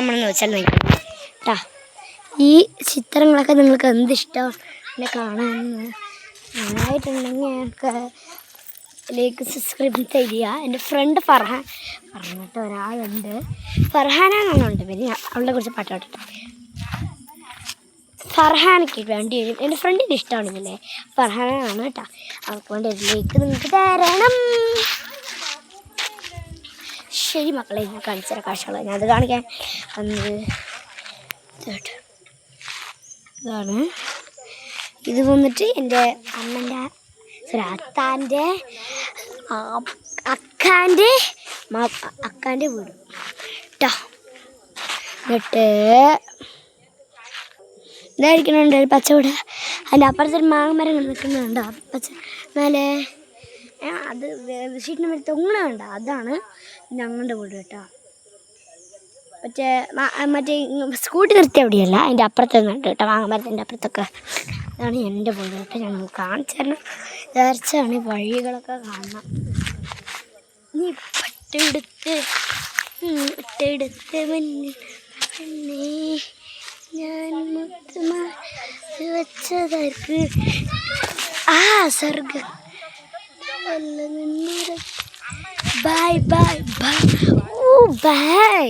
നമ്മളെന്ന് വെച്ചാൽ കേട്ടാ. ഈ ചിത്രങ്ങളൊക്കെ നിങ്ങൾക്ക് എന്തിഷ്ടം എന്നെ കാണാമെന്ന് നന്നായിട്ടുണ്ടെങ്കിൽ ഞങ്ങൾക്ക് ലേക്ക് സബ്സ്ക്രൈബ് തരിക. എൻ്റെ ഫ്രണ്ട് ഫർഹാൻ പറഞ്ഞിട്ട് ഒരാളുണ്ട്, ഫർഹാനാണെന്നുണ്ട് പേര്. അവളെ കുറിച്ച് പാട്ട് കേട്ടിട്ട് ഫർഹാനയ്ക്ക് വേണ്ടി വരും. എൻ്റെ ഫ്രണ്ടിന് ഇഷ്ടമാണെന്നല്ലേ, ഫർഹാനാണ് കേട്ടോ. അവൾക്ക് വേണ്ടി ലേക്ക് നിങ്ങൾക്ക് തരണം. ശരി മക്കളെ, ഞാൻ കാണിച്ചു തരാം കാഴ്ചകൾ. ഞാനത് കാണിക്കാൻ വന്നത് ഇതാണ്. ഇത് വന്നിട്ട് എൻ്റെ അമ്മൻ്റെ അത്താൻ്റെ അക്കാൻ്റെ വീട് കേട്ടോ. എന്നിട്ട് ഇതായിരിക്കണുണ്ട് ഒരു പച്ചവീട്. അതിൻ്റെ അപ്പുറത്തൊരു മാങ്ങമരം നിൽക്കുന്നുണ്ടോ പച്ച മേലെ, അത് ഷീറ്റിന് മേലെ തൊങ്ങണുണ്ടോ, അതാണ് ഞങ്ങളുടെ വീട് കേട്ടോ. മറ്റേ സ്കൂട്ടി നിർത്തി അവിടെയല്ല, അതിൻ്റെ അപ്പുറത്തൊന്നുണ്ട് കേട്ടോ, മാങ്ങമരത്തിൻ്റെ അപ്പുറത്തൊക്കെ. അതാണ് എൻ്റെ വീട് കേട്ടോ. ഞാൻ കാണിച്ചു തരണം വിചാരിച്ചാണ്. വഴികളൊക്കെ കാണണം. നീ പട്ടെടുത്ത് മുന്നേ ഞാൻ മുത്തമാരി വെച്ചതർക്ക് സ്വർഗം. Bye bye bye. ഓ ബൈ.